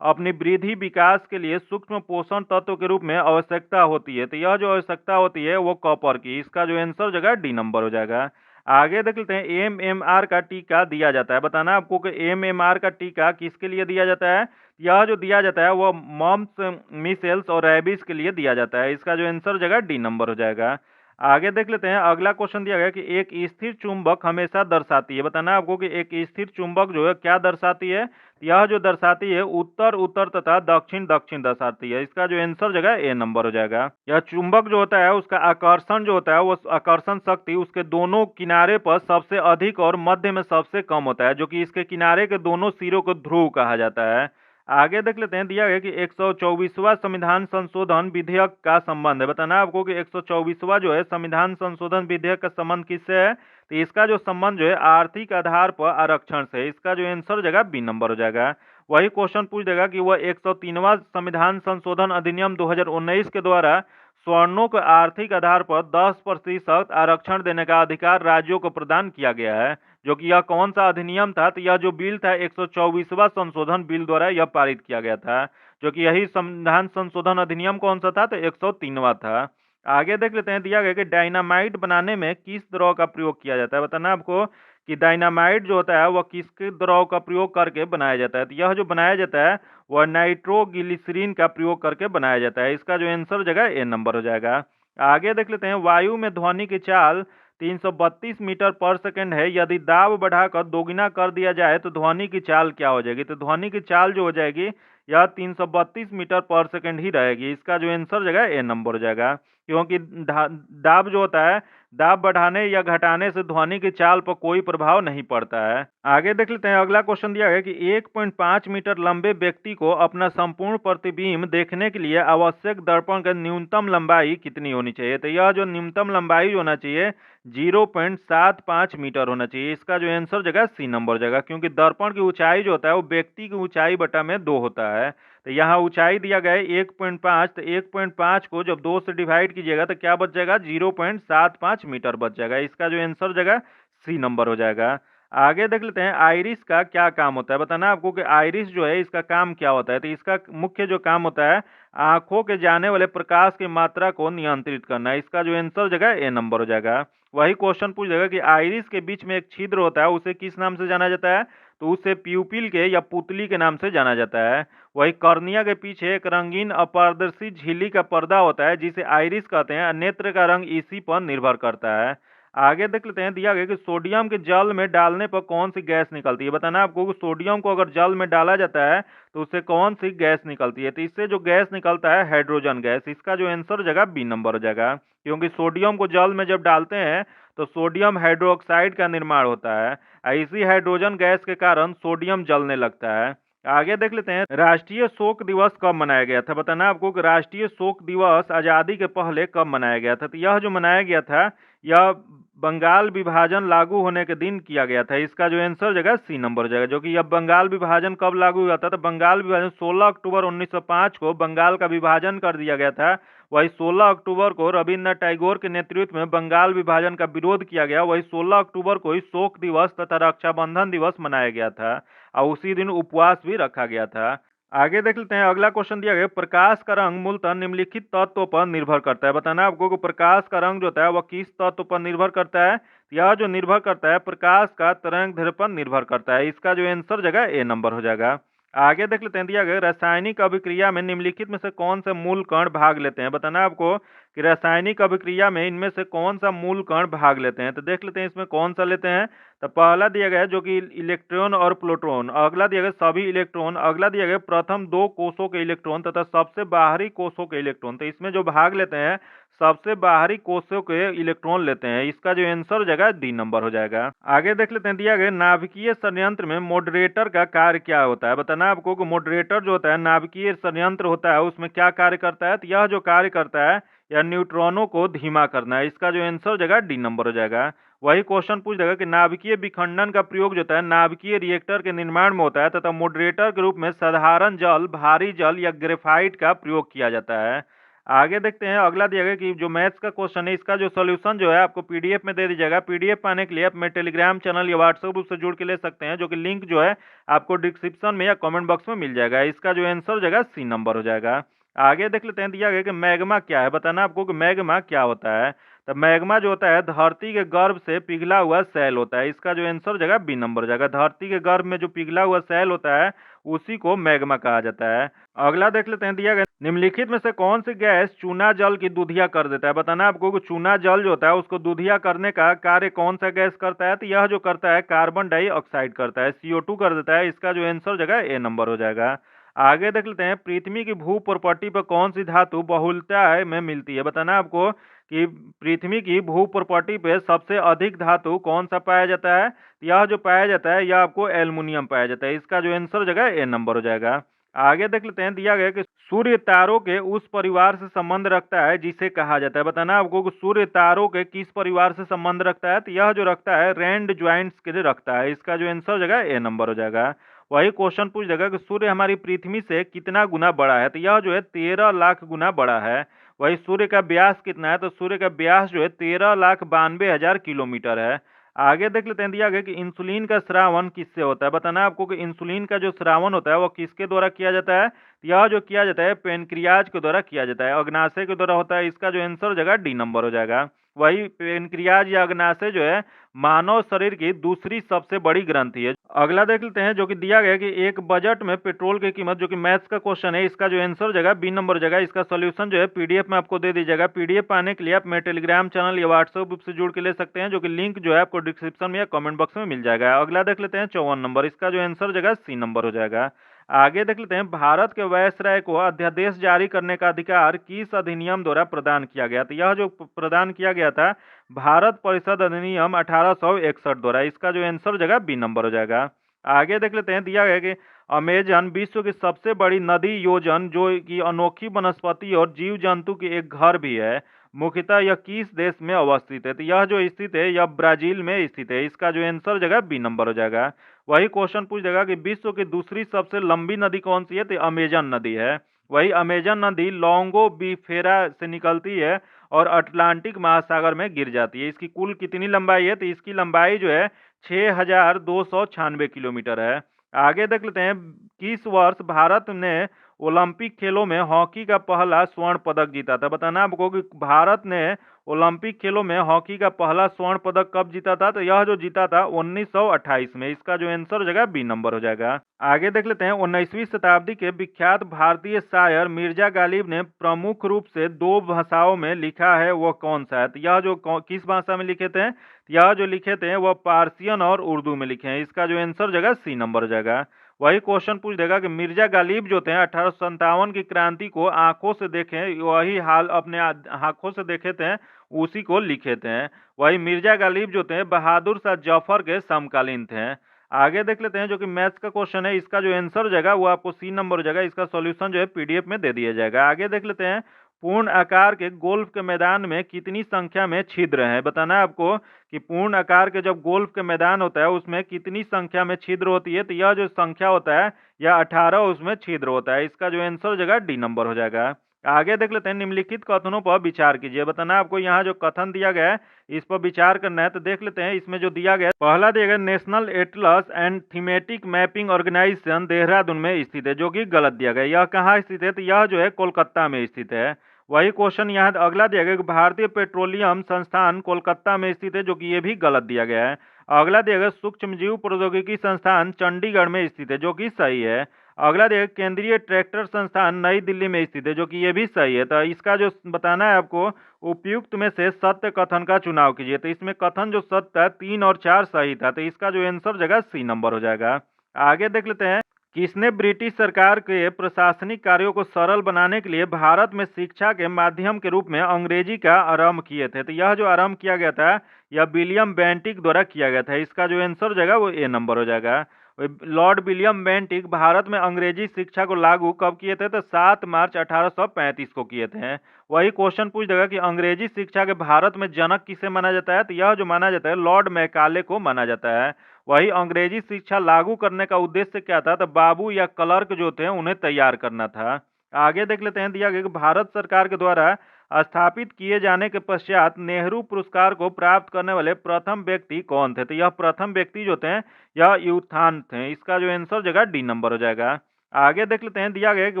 अपनी वृद्धि विकास के लिए सूक्ष्म पोषण तत्व के रूप में आवश्यकता होती है। तो यह जो आवश्यकता होती है वो कॉपर की। इसका जो आंसर जगह डी नंबर हो जाएगा। आगे देख लेते हैं, MMR का टीका दिया जाता है बताना आपको कि MMR का टीका किसके लिए दिया जाता है। यह जो दिया जाता है वो मम्प्स, मीसेल्स और रैबीज के लिए दिया जाता है। इसका जो आंसर जगह डी नंबर हो जाएगा। आगे देख लेते हैं, अगला क्वेश्चन दिया गया कि एक स्थिर चुंबक हमेशा दर्शाती है बताना आपको कि एक स्थिर चुंबक जो है क्या दर्शाती है। यह जो दर्शाती है उत्तर उत्तर तथा दक्षिण दक्षिण दर्शाती है। इसका जो आंसर जगह ए नंबर हो जाएगा। यह चुंबक जो होता है उसका आकर्षण जो होता है वो आकर्षण शक्ति उसके दोनों किनारे पर सबसे अधिक और मध्य में सबसे कम होता है, जो कि इसके किनारे के दोनों सिरों को ध्रुव कहा जाता है। आगे देख लेते हैं, दिया गया कि 124वां संविधान संशोधन विधेयक का संबंध है बताना आपको कि 124वां जो है संविधान संशोधन विधेयक का संबंध किससे है। तो इसका जो संबंध जो है आर्थिक आधार पर आरक्षण से। इसका जो आंसर जगह बी नंबर हो जाएगा। वही क्वेश्चन पूछ देगा कि वह 103वां संविधान संशोधन अधिनियम 2019 के द्वारा स्वर्णों को आर्थिक आधार पर 10% आरक्षण देने का अधिकार राज्यों को प्रदान किया गया है। जो कि यह कौन सा अधिनियम था, तो यह जो बिल था 124वां संशोधन बिल द्वारा यह पारित किया गया था। जो कि यही संविधान संशोधन अधिनियम कौन सा था, तो 103वां था। आगे देख लेते हैं, दिया गया कि डायनामाइट बनाने में किस द्रव का प्रयोग किया जाता है बताना आपको कि डायनामाइट जो होता है वह किसके द्रव का प्रयोग करके बनाया जाता है। तो यह जो बनाया जाता है वह नाइट्रोग्लिसरीन का प्रयोग करके बनाया जाता है। इसका जो आंसर जगह ए नंबर हो जाएगा। आगे देख लेते हैं, वायु में ध्वनि की चाल 332 मीटर पर सेकंड है। यदि दाब बढ़ाकर दोगुना कर दिया जाए तो ध्वनि की चाल क्या हो जाएगी? तो ध्वनि की चाल जो हो जाएगी यह 332 मीटर पर सेकंड ही रहेगी। इसका जो आंसर जगह ए नंबर हो जाएगा, क्योंकि दाब जो होता है, दाब बढ़ाने या घटाने से ध्वनि की चाल पर कोई प्रभाव नहीं पड़ता है। आगे देख लेते हैं, अगला क्वेश्चन दिया गया कि 1.5 मीटर लंबे व्यक्ति को अपना संपूर्ण प्रतिबिंब देखने के लिए आवश्यक दर्पण की न्यूनतम लंबाई कितनी होनी चाहिए? तो यह जो न्यूनतम लंबाई होना चाहिए 0.75 मीटर होना चाहिए। इसका जो आंसर जगह सी नंबर हो जाएगा, क्योंकि दर्पण की ऊंचाई जो होता है वो व्यक्ति की ऊंचाई बटा में 2 होता है। तो यहाँ ऊंचाई दिया गया है 1.5, तो 1.5 को जब 2 से डिवाइड कीजिएगा तो क्या बच जाएगा? 0.75 मीटर बच जाएगा। इसका जो आंसर जगह सी नंबर हो जाएगा। आगे देख लेते हैं, आइरिस का क्या काम होता है? बताना आपको कि आइरिस जो है इसका काम क्या होता है। तो इसका मुख्य जो काम होता है आंखों के जाने वाले प्रकाश की मात्रा को नियंत्रित करना है। इसका जो आंसर जगह ए नंबर हो जाएगा। वही क्वेश्चन पूछ जाएगा कि आइरिस के बीच में एक छिद्र होता है, उसे किस नाम से जाना जाता है? तो उसे प्यूपिल के या पुतली के नाम से जाना जाता है। वही कॉर्निया के पीछे एक रंगीन अपारदर्शी झिल्ली का पर्दा होता है जिसे आइरिस कहते हैं। नेत्र का रंग इसी पर निर्भर करता है। आगे देख लेते हैं, दिया गया कि सोडियम के जल में डालने पर कौन सी गैस निकलती है? बताना आपको कि सोडियम को अगर जल में डाला जाता है तो उससे कौन सी गैस निकलती है? तो इससे जो गैस निकलता है हाइड्रोजन गैस। इसका जो आंसर जगह बी नंबर हो जाएगा, क्योंकि सोडियम को जल में जब डालते हैं तो सोडियम हाइड्रोक्साइड का निर्माण होता है। इसी हाइड्रोजन गैस के कारण सोडियम जलने लगता है। आगे देख लेते हैं, राष्ट्रीय शोक दिवस कब मनाया गया था? बताना आपको कि राष्ट्रीय शोक दिवस आजादी के पहले कब मनाया गया था? तो यह जो मनाया गया था यह बंगाल विभाजन लागू होने के दिन किया गया था। इसका जो आंसर जगह सी नंबर हो जाएगा, जो कि यह बंगाल विभाजन कब लागू हुआ था? तो बंगाल विभाजन 16 अक्टूबर 1905 को बंगाल का विभाजन कर दिया गया था। वही 16 अक्टूबर को रविन्द्रनाथ टैगोर के नेतृत्व में बंगाल विभाजन का विरोध किया गया। वही 16 अक्टूबर को ही शोक दिवस तथा रक्षाबंधन दिवस मनाया गया था और उसी दिन उपवास भी रखा गया था। आगे देख लेते हैं, अगला क्वेश्चन दिया गया, प्रकाश का रंग मूलतः निम्नलिखित तत्वों पर निर्भर करता है। बताना आपको कि प्रकाश का रंग जो होता है वह किस तत्व पर निर्भर करता है? यह जो निर्भर करता है प्रकाश का तरंगदैर्ध्य पर निर्भर करता है। इसका जो आंसर जगह ए नंबर हो जाएगा। आगे देख लेते हैं, दिया गया रासायनिक अभिक्रिया में निम्नलिखित में से कौन से मूल कण भाग लेते हैं? बताना आपको कि रासायनिक अभिक्रिया में इनमें से कौन सा मूल कण भाग लेते हैं। तो देख लेते हैं इसमें कौन सा लेते हैं। तो पहला दिया गया है जो कि इलेक्ट्रॉन और प्रोटॉन, अगला दिया गया सभी इलेक्ट्रॉन, अगला दिया गया प्रथम 2 कोषों के इलेक्ट्रॉन तथा सबसे बाहरी कोषों के इलेक्ट्रॉन। तो इसमें जो भाग लेते हैं सबसे बाहरी कोषों के इलेक्ट्रॉन लेते हैं। इसका जो आंसर जगह डी नंबर हो जाएगा। आगे देख लेते हैं, दिया गया नाभिकीय संयंत्र में मॉडरेटर का कार्य क्या होता है? बताना आपको कि मॉडरेटर जो होता है नाभिकीय संयंत्र होता है उसमें क्या कार्य करता है? तो यह जो कार्य करता है या न्यूट्रॉनों को धीमा करना है। इसका जो आंसर जगह डी नंबर हो जाएगा। वही क्वेश्चन पूछ देगा कि नाभिकीय विखंडन का प्रयोग जो होता है नाभिकीय रिएक्टर के निर्माण में होता है तथा मॉडरेटर के रूप में साधारण जल, भारी जल या ग्रेफाइट का प्रयोग किया जाता है। आगे देखते हैं, अगला दिया गया कि जो मैथ्स का क्वेश्चन है इसका जो सोल्यूशन जो है आपको पीडीएफ में दे दी जाएगा। पीडीएफ पाने के लिए आप मेरे टेलीग्राम चैनल या व्हाट्सएप ग्रुप से जुड़ के ले सकते हैं, जो कि लिंक जो है आपको डिस्क्रिप्शन में या कमेंट बॉक्स में मिल जाएगा। इसका जो आंसर जगह सी नंबर हो जाएगा। आगे देख लेते हैं, दिया गया कि मैग्मा क्या है? बताना आपको कि मैग्मा क्या होता है। तो मैग्मा जो होता है धरती के गर्भ से पिघला हुआ सेल होता है। इसका जो आंसर जगह बी नंबर हो जाएगा। धरती के गर्भ में जो पिघला हुआ सेल होता है उसी को मैग्मा कहा जाता है। अगला देख लेते हैं, दिया गया निम्नलिखित में से कौन सी गैस चूना जल की दूधिया कर देता है? बताना आपको कि चूना जल जो होता है उसको दूधिया करने का कार्य कौन सा गैस करता है? तो यह जो करता है कार्बन डाइऑक्साइड करता है, CO2 कर देता है। इसका जो आंसर जगह ए नंबर हो जाएगा। आगे देख लेते हैं, पृथ्वी की भू प्रॉपर्टी पर कौन सी धातु बहुलता में मिलती है? बताना आपको कि पृथ्वी की भू प्रॉपर्टी पे सबसे अधिक धातु कौन सा पाया जाता है? यह जो पाया जाता है यह आपको एल्युमिनियम पाया जाता है। इसका जो आंसर जगह ए नंबर हो जाएगा। आगे देख लेते हैं, दिया गया कि सूर्य तारों के उस परिवार से संबंध रखता है जिसे कहा जाता है। बताना आपको कि सूर्य तारों के किस परिवार से संबंध रखता है? तो यह जो रखता है रैंड ज्वाइंट्स के लिए रखता है। इसका जो आंसर जगह ए नंबर हो जाएगा। वही क्वेश्चन पूछ देगा कि सूर्य हमारी पृथ्वी से कितना गुना बड़ा है? तो यह जो है 13 लाख गुना बड़ा है। वही सूर्य का व्यास कितना है? तो सूर्य का व्यास जो है 13,92,000 किलोमीटर है। आगे देख लेते हैं, दिया गया कि इंसुलिन का स्रावन किससे होता है? बताना आपको कि इंसुलिन का जो स्रावन होता है वो किसके द्वारा किया जाता है? यह जो किया जाता है पेनक्रियाज के द्वारा किया जाता है, अग्नाशय के द्वारा होता है। इसका जो आंसर जगह डी नंबर हो जाएगा। वही पेनक्रियाज या अग्नाशय जो है मानव शरीर की दूसरी सबसे बड़ी ग्रंथि है। अगला देख लेते हैं जो कि दिया गया है कि एक बजट में पेट्रोल की कीमत, जो कि मैथ्स का क्वेश्चन है, इसका जो आंसर जगह बी नंबर जगह, इसका सॉल्यूशन जो है पीडीएफ में आपको दे दीजिएगा। पीडीएफ पाने के लिए आप मेरे टेलीग्राम चैनल या व्हाट्सएप ग्रुप से जुड़ के ले सकते हैं, जो कि लिंक जो है आपको डिस्क्रिप्शन में या कमेंट बॉक्स में मिल जाएगा। अगला देख लेते हैं 54 नंबर, इसका जो आंसर जगह सी नंबर हो जाएगा। आगे देख लेते हैं भारत के वायसराय को अध्यादेश जारी करने का अधिकार किस अधिनियम द्वारा प्रदान किया गया। तो यह जो प्रदान किया गया था भारत परिषद अधिनियम 1861 द्वारा, इसका जो आंसर जगह बी नंबर हो जाएगा। आगे देख लेते हैं, दिया गया कि अमेजन विश्व की सबसे बड़ी नदी योजन जो कि अनोखी वनस्पति और जीव जंतु की एक घर भी है, मुख्यतः यह किस देश में अवस्थित है। तो यह जो स्थित है यह ब्राजील में स्थित है, इसका जो आंसर जगह बी नंबर हो जाएगा। वही क्वेश्चन पूछ देगा कि विश्व की दूसरी सबसे लंबी नदी कौन सी है, तो अमेजन नदी है। वही अमेजन नदी लोंगो बीफेरा से निकलती है और अटलांटिक महासागर में गिर जाती है। इसकी कुल कितनी लंबाई है, तो इसकी लंबाई जो है 6296 किलोमीटर है। आगे देख लेते हैं, किस वर्ष भारत ने ओलंपिक खेलों में हॉकी का पहला स्वर्ण पदक जीता था। बताना आपको कि भारत ने ओलंपिक खेलों में हॉकी का पहला स्वर्ण पदक कब जीता था, तो यह जो जीता था 1928 में, इसका जो आंसर जगह बी नंबर हो जाएगा। आगे देख लेते हैं, 19वीं शताब्दी के विख्यात भारतीय शायर मिर्जा गालिब ने प्रमुख रूप से दो भाषाओं में लिखा है, वह कौन सा है। तो यह जो किस भाषा में लिखे थे, यह जो लिखे थे वह पार्सियन और उर्दू में लिखे हैं, इसका जो आंसर जगह सी नंबर हो जाएगा। वही क्वेश्चन पूछ देगा कि मिर्जा गालिब जो थे 1857 की क्रांति को आंखों से देखे, वही हाल अपने आंखों से देखे थे, उसी को लिखे थे। वही मिर्जा गालिब जो थे बहादुर शाह जफर के समकालीन थे। आगे देख लेते हैं, जो कि मैथ्स का क्वेश्चन है, इसका जो आंसर हो जाएगा वो आपको सी नंबर हो जाएगा, इसका सॉल्यूशन जो है पीडीएफ में दे दिया जाएगा। आगे देख लेते हैं, पूर्ण आकार के गोल्फ के मैदान में कितनी संख्या में छिद्र हैं। बताना है आपको कि पूर्ण आकार के जब गोल्फ के मैदान होता है उसमें कितनी संख्या में छिद्र होती है, तो यह जो संख्या होता है यह 18 उसमें छिद्र होता है, इसका जो आंसर हो जाएगा डी नंबर हो जाएगा। आगे देख लेते हैं, निम्नलिखित कथनों पर विचार कीजिए। बताना आपको यहाँ जो कथन दिया गया है इस पर विचार करना है। तो देख लेते हैं, इसमें जो दिया गया पहला दिया गया, national atlas and thematic mapping organisation Dehradun में स्थित है, जो कि गलत दिया गया। यह कहाँ स्थित है, तो यह जो है कोलकाता में स्थित है। वही क्वेश्चन यहाँ अगला दिया गया कि भारतीय पेट्रोलियम संस्थान कोलकाता में स्थित है, जो कि ये भी गलत दिया गया है। अगला दिया गया सूक्ष्मजीव प्रौद्योगिकी संस्थान चंडीगढ़ में स्थित है, जो कि सही है। अगला दिया गया केंद्रीय ट्रैक्टर संस्थान नई दिल्ली में स्थित है, जो कि ये भी सही है। तो इसका जो बताना है आपको, उपयुक्त में से सत्य कथन का चुनाव कीजिए। तो इसमें कथन जो सत्य है 3 और 4 सही था, तो इसका जो आंसर जगह सी नंबर हो जाएगा। आगे देख लेते हैं, किसने ब्रिटिश सरकार के प्रशासनिक कार्यों को सरल बनाने के लिए भारत में शिक्षा के माध्यम के रूप में अंग्रेजी का आरंभ किए थे। तो यह जो आरंभ किया गया था यह विलियम बेंटिक द्वारा किया गया था, इसका जो आंसर जाएगा वो ए नंबर हो जाएगा। लॉर्ड विलियम बेंटिक भारत में अंग्रेजी शिक्षा को लागू कब किए थे, तो 7 मार्च 1835 को किए थे। वही क्वेश्चन पूछ देगा कि अंग्रेजी शिक्षा के भारत में जनक किसे माना जाता है, तो यह जो माना जाता है लॉर्ड मैकाले को माना जाता है। वही अंग्रेजी शिक्षा लागू करने का उद्देश्य क्या था, तो बाबू या क्लर्क जो थे उन्हें तैयार करना था। आगे देख लेते हैं, दिया गया कि भारत सरकार के द्वारा स्थापित किए जाने के पश्चात नेहरू पुरस्कार को प्राप्त करने वाले प्रथम व्यक्ति कौन थे। तो यह प्रथम व्यक्ति जो थे यह यूथान थे, इसका जो आंसर जगह डी नंबर हो जाएगा। आगे देख लेते हैं, दिया गया कि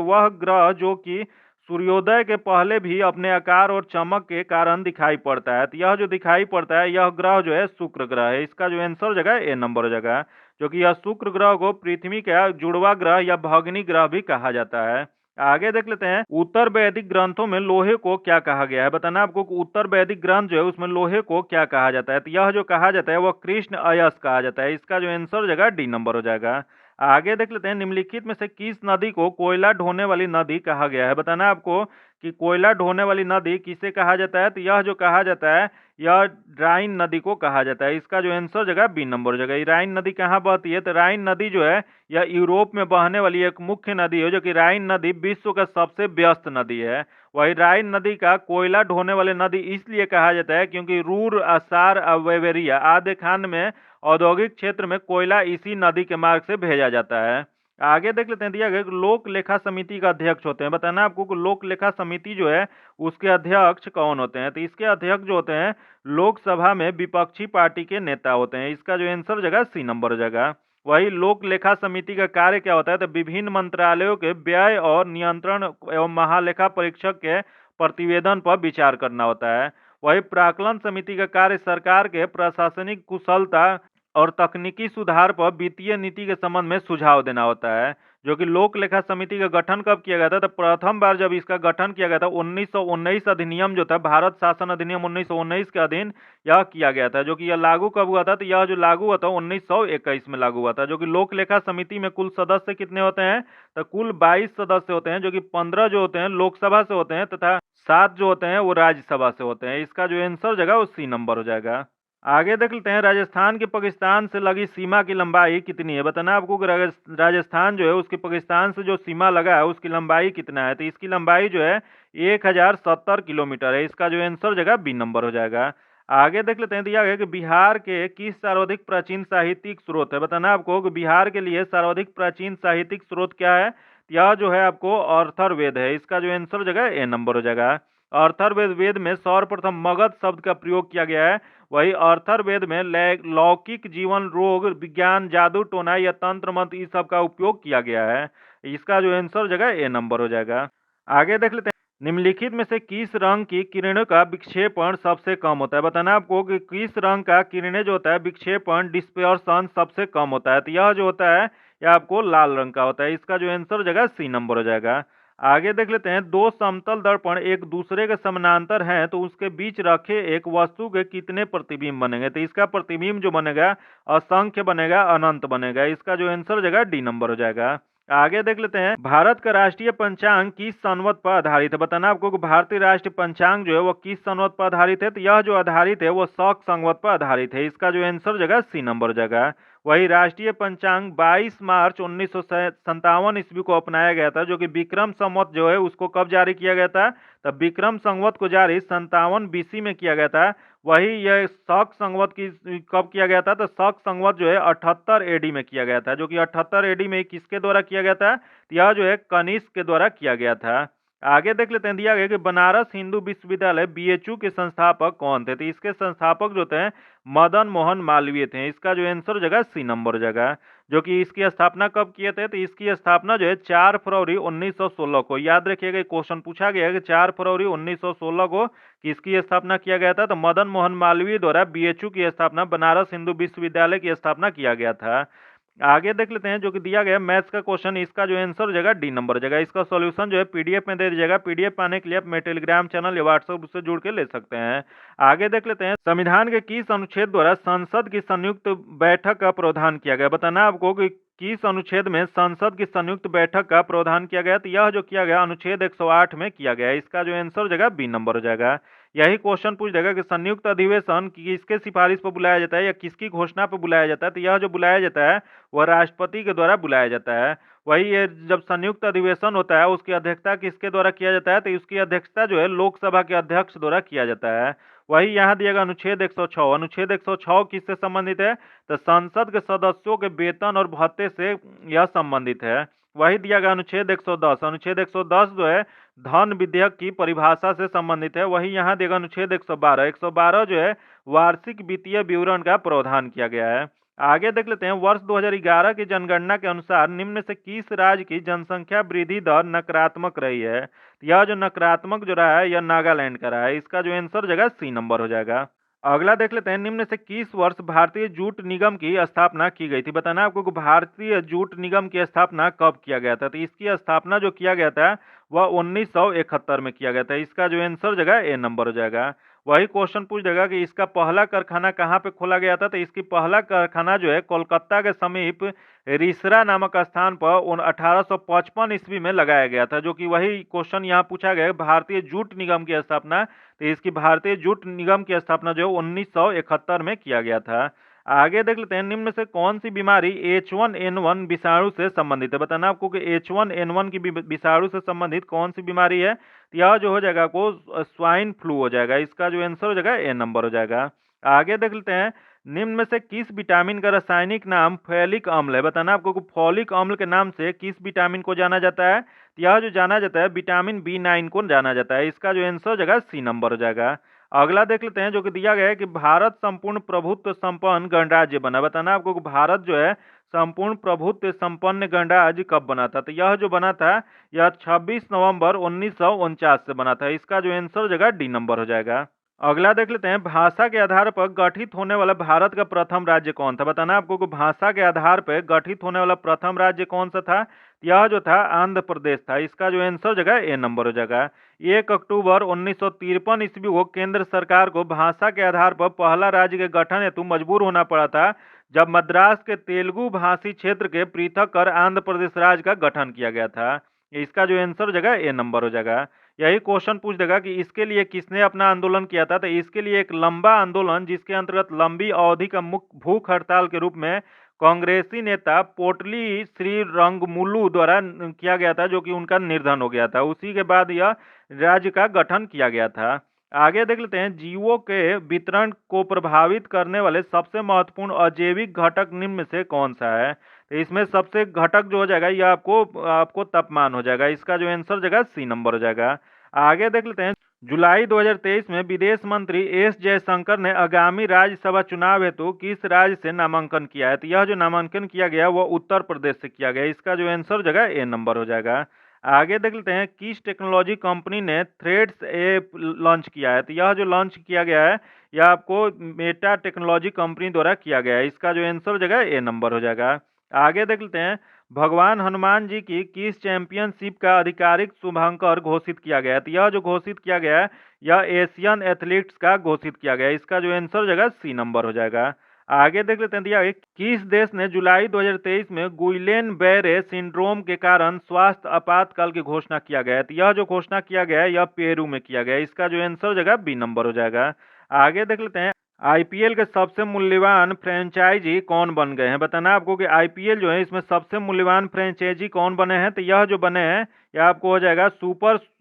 वह ग्रह जो कि सूर्योदय के पहले भी अपने आकार और चमक के कारण दिखाई पड़ता है, तो यह जो दिखाई पड़ता है यह ग्रह जो है शुक्र ग्रह है, इसका जो आंसर जगह ए नंबर हो जाएगा। जो कि यह शुक्र ग्रह को पृथ्वी का जुड़वा ग्रह या भगनी ग्रह भी कहा जाता है। आगे देख लेते हैं, उत्तर वैदिक ग्रंथों में लोहे को क्या कहा गया है। बताना आपको उत्तर वैदिक ग्रंथ जो है उसमें लोहे को क्या कहा जाता है, तो यह जो कहा जाता है वह कृष्ण अयस कहा जाता है, इसका जो आंसर जगह डी नंबर हो जाएगा। आगे देख लेते हैं, निम्नलिखित में से किस नदी को कोयला ढोने वाली नदी कहा गया है। बताना आपको कि कोयला ढोने वाली नदी किसे कहा जाता है, तो यह जो कहा जाता है यह राइन नदी को कहा जाता है, इसका जो आंसर जगह बी नंबर हो जाएगा। ये राइन नदी कहाँ बहती है, तो राइन नदी जो है यह यूरोप में बहने वाली एक मुख्य नदी है, जो कि राइन नदी विश्व का सबसे व्यस्त नदी है। वही राइन नदी का कोयला ढोने वाली नदी इसलिए कहा जाता है क्योंकि रूर, असार, वेवेरिया आदि खान में औद्योगिक क्षेत्र में कोयला इसी नदी के मार्ग से भेजा जाता है। आगे देख लेते हैं, दिया गया लोक लेखा समिति का अध्यक्ष होते हैं। बताना आपको कि लोक लेखा समिति जो है उसके अध्यक्ष कौन होते हैं, तो इसके अध्यक्ष जो होते हैं लोकसभा में विपक्षी पार्टी के नेता होते हैं, इसका जो आंसर जगह सी नंबर हो जाएगा। वही लोक लेखा समिति का कार्य क्या होता है, तो विभिन्न मंत्रालयों के व्यय और नियंत्रण एवं महालेखा परीक्षक के प्रतिवेदन पर विचार करना होता है। वही प्राक्कलन समिति का कार्य सरकार के प्रशासनिक कुशलता और तकनीकी सुधार पर वित्तीय नीति के संबंध में सुझाव देना होता है। जो कि लोक लेखा समिति का गठन कब किया गया था, तो प्रथम बार जब इसका गठन किया गया था 1919 अधिनियम जो था, भारत शासन अधिनियम 1919 के अधीन यह किया गया था। जो कि यह लागू कब हुआ था, तो यह जो लागू हुआ था 1921 में लागू हुआ था। जो कि लोक लेखा समिति में कुल सदस्य कितने होते हैं, तो कुल 22 सदस्य होते हैं, जो कि 15 जो होते हैं लोकसभा से होते हैं तथा 7 जो होते हैं वो राज्यसभा से होते हैं। इसका जो आंसर हो जाएगा वो सी नंबर हो जाएगा। आगे देख लेते हैं, राजस्थान की पाकिस्तान से लगी सीमा की लंबाई कितनी है। बताना आपको कि राजस्थान जो है उसकी पाकिस्तान से जो सीमा लगा है उसकी लंबाई कितना है, तो इसकी लंबाई जो है 1070 किलोमीटर है। इसका जो आंसर हो जाएगा बी नंबर हो जाएगा। आगे देख लेते हैं, दिया गया कि बिहार के किस सर्वाधिक प्राचीन साहित्यिक स्रोत है। बताना आपको कि बिहार के लिए सर्वाधिक प्राचीन साहित्यिक स्रोत क्या है, यह जो है आपको अर्थर्वेद है। इसका जो आंसर हो जाएगा ए नंबर हो जाएगा। अर्थर्वेद वेद में सर्वप्रथम मगध शब्द का प्रयोग किया गया है। वही अर्थर्वेद में लौकिक जीवन, रोग विज्ञान, जादू टोना या तंत्र मंत्र इस सब का उपयोग किया गया है। इसका जो आंसर हो जाएगा ए नंबर हो जाएगा। आगे देख लेते हैं, निम्नलिखित में से किस रंग की किरणों का विक्षेपण सबसे कम होता है। बताना आपको कि किस रंग का किरणें जो होता है विक्षेपण डिस्पर्सन सबसे कम होता है, तो यह जो होता है यह आपको लाल रंग का होता है। इसका जो आंसर हो जाएगा सी नंबर हो जाएगा। आगे देख लेते हैं, दो समतल दर्पण एक दूसरे के समानांतर हैं तो उसके बीच रखे एक वस्तु के कितने प्रतिबिंब बनेंगे, तो इसका प्रतिबिंब जो बनेगा असंख्य बनेगा, अनंत बनेगा। इसका जो आंसर हो जाएगा डी नंबर हो जाएगा। आगे देख लेते हैं, भारत का राष्ट्रीय पंचांग किस संवत पर आधारित है। बताना आपको कि भारतीय राष्ट्रीय पंचांग जो है वो किस संवत पर आधारित है, तो यह जो आधारित है वो शक संवत पर आधारित है। इसका जो आंसर हो जाएगा सी नंबर हो जाएगा। वही राष्ट्रीय पंचांग 22 मार्च 1957 ईस्वी को अपनाया गया था। जो कि विक्रम संवत जो है उसको कब जारी किया गया था, तब विक्रम संवत को जारी 57 बीसी में किया गया था। वही यह शक संवत की कब किया गया था, तो शक संवत जो है 78 एडी में किया गया था। जो कि 78 एडी में किसके द्वारा किया गया था, तो यह जो है कनिष्क के द्वारा किया गया था। आगे देख लेते हैं, दिया गया कि बनारस हिंदू विश्वविद्यालय बीएचयू के संस्थापक कौन थे, तो इसके संस्थापक जो थे मदन मोहन मालवीय थे। इसका जो आंसर हो जाएगा सी नंबर हो जाएगा। जो कि इसकी स्थापना कब किए थे, तो इसकी स्थापना जो है 4 फरवरी 1916 को। याद रखिएगा क्वेश्चन पूछा गया है कि 4 फरवरी 1916 को किसकी स्थापना किया गया था, तो मदन मोहन मालवीय द्वारा बीएचयू की स्थापना, बनारस हिंदू विश्वविद्यालय की स्थापना किया गया था। आगे देख लेते हैं, जो कि दिया गया मैथ्स का क्वेश्चन, इसका जो आंसर हो जाएगा डी नंबर हो जाएगा। इसका सॉल्यूशन जो है पीडीएफ में दे दीजिएगा। पीडीएफ पाने के लिए आप मेरे टेलीग्राम चैनल या व्हाट्सएप से जुड़ के ले सकते हैं। आगे देख लेते हैं, संविधान के किस अनुच्छेद द्वारा संसद की संयुक्त बैठक का प्रावधान किया गया। बताना आपको कि किस अनुच्छेद में संसद की संयुक्त बैठक का प्रावधान किया गया, तो यह जो किया गया अनुच्छेद 108 में किया गया। इसका जो आंसर हो जाएगा बी नंबर हो जाएगा। यही क्वेश्चन पूछ जाएगा कि संयुक्त अधिवेशन किसके सिफारिश पर बुलाया जाता है या किसकी घोषणा पर बुलाया जाता है, तो यह जो बुलाया जाता है वह राष्ट्रपति के द्वारा बुलाया जाता है। वही ये जब संयुक्त अधिवेशन होता है उसकी अध्यक्षता किसके द्वारा किया जाता है, तो उसकी अध्यक्षता जो है लोकसभा के अध्यक्ष द्वारा किया जाता है। वही यहाँ दिया गया अनुच्छेद 106, अनुच्छेद 106 किससे संबंधित है, तो संसद के सदस्यों के वेतन और भत्ते से यह संबंधित है। वही दिया गया अनुच्छेद 110, अनुच्छेद 110 जो है धन विधेयक की परिभाषा से संबंधित है। वही यहाँ देगा अनुच्छेद 112, 112 जो है वार्षिक वित्तीय विवरण का प्रावधान किया गया है। आगे देख लेते हैं, वर्ष 2011 की जनगणना के अनुसार निम्न से किस राज्य की जनसंख्या वृद्धि दर नकारात्मक रही है। यह जो नकारात्मक जो रहा है यह नागालैंड का रहा है। इसका जो आंसर हो जाएगा सी नंबर हो जाएगा। अगला देख लेते हैं, निम्न से किस वर्ष भारतीय जूट निगम की स्थापना की गई थी। बताना आपको कि भारतीय जूट निगम की स्थापना कब किया गया था, तो इसकी स्थापना जो किया गया था वह 1971 में किया गया था। इसका जो आंसर हो जाएगा ए नंबर हो जाएगा। वही क्वेश्चन पूछ देगा कि इसका पहला कारखाना कहाँ पे खोला गया था, तो इसकी पहला कारखाना जो है कोलकाता के समीप रिसरा नामक स्थान पर 1855 ईस्वी में लगाया गया था। जो कि वही क्वेश्चन यहाँ पूछा गया, भारतीय जूट निगम की स्थापना, तो इसकी भारतीय जूट निगम की स्थापना जो है 1971 में किया गया था। आगे देख लेते हैं, निम्न से कौन सी बीमारी H1N1 विषाणु से संबंधित है। बताना आपको कि H1N1 की विषाणु से संबंधित कौन सी बीमारी है, तो यह जो हो जाएगा आपको स्वाइन फ्लू हो जाएगा। इसका जो आंसर हो जाएगा ए नंबर हो जाएगा। आगे देख लेते हैं, निम्न में से किस विटामिन का रासायनिक नाम फैलिक अम्ल है। बताना आपको कि फॉलिक अम्ल के नाम से किस विटामिन को जाना जाता है, तो यह जो जाना जाता है विटामिन B9 को जाना जाता है। इसका जो आंसर हो जाएगा सी नंबर हो जाएगा। अगला देख लेते हैं, जो कि दिया गया है कि भारत संपूर्ण प्रभुत्व संपन्न गणराज्य बना। बताना आपको कि भारत जो है संपूर्ण प्रभुत्व संपन्न गणराज्य कब बना था, तो यह जो बना था यह 26 नवंबर 1949 से बना था। इसका जो आंसर हो जाएगा डी नंबर हो जाएगा। अगला देख लेते हैं, भाषा के आधार पर गठित होने वाला भारत का प्रथम राज्य कौन था। बताना आपको कि भाषा के आधार पर गठित होने वाला प्रथम राज्य कौन सा था। यह जो था आंध्र प्रदेश था। इसका जो आंसर जगह ए नंबर हो जाएगा। 1 अक्टूबर 1953 ईस्वी को केंद्र सरकार को भाषा के आधार पर पहला राज्य के गठन हेतु मजबूर होना पड़ा था, जब मद्रास के तेलुगु भाषी क्षेत्र के पृथक कर आंध्र प्रदेश राज्य का गठन किया गया था। इसका जो आंसर हो जाएगा ए नंबर हो जाएगा। यही क्वेश्चन पूछ देगा कि इसके लिए किसने अपना आंदोलन किया था। तो इसके लिए एक लंबा आंदोलन, जिसके अंतर्गत लंबी अवधि का भूख हड़ताल के रूप में कांग्रेसी नेता पोटली श्री रंगमुलु द्वारा किया गया था, जो कि उनका निर्धन हो गया था। उसी के बाद यह राज्य का गठन किया गया था। आगे देख लेते हैं, जीवों के वितरण को प्रभावित करने वाले सबसे महत्वपूर्ण अजैविक घटक निम्न में से कौन सा है। तो इसमें सबसे घटक जो हो जाएगा यह आपको तापमान हो जाएगा। इसका जो आंसर हो जाएगा सी नंबर हो जाएगा। आगे देख लेते हैं, जुलाई 2023 में विदेश मंत्री एस जयशंकर ने आगामी राज्यसभा चुनाव हेतु किस राज्य से नामांकन किया है। तो यह जो नामांकन किया गया वह उत्तर प्रदेश से किया गया। इसका जो आंसर हो जाएगा ए नंबर हो जाएगा। आगे देख लेते हैं, किस टेक्नोलॉजी कंपनी ने थ्रेड्स ऐप लॉन्च किया है। तो यह जो लॉन्च किया गया है यह आपको मेटा टेक्नोलॉजी कंपनी द्वारा किया गया है। इसका जो आंसर हो जाएगा ए नंबर हो जाएगा। आगे देख लेते हैं, भगवान हनुमान जी की किस चैंपियनशिप का आधिकारिक शुभांकर घोषित किया गया है। तो यह जो घोषित किया गया है यह एशियन एथलीट्स का घोषित किया गया है। इसका जो आंसर हो जाएगा सी नंबर हो जाएगा। आगे देख लेते हैं, दिया है, किस देश ने जुलाई 2023 में गुइलेन बेरे सिंड्रोम के कारण स्वास्थ्य आपातकाल की घोषणा किया गया है। तो यह जो घोषणा किया गया है यह पेरू में किया गया है। इसका जो आंसर हो जाएगा बी नंबर हो जाएगा। आगे देख लेते हैं, आईपीएल के सबसे मूल्यवान फ्रेंचाइजी कौन बन गए हैं। बताना आपको कि आईपीएल जो है इसमें सबसे मूल्यवान फ्रेंचाइजी कौन बने हैं। तो यह जो बने हैं यह आपको हो जाएगा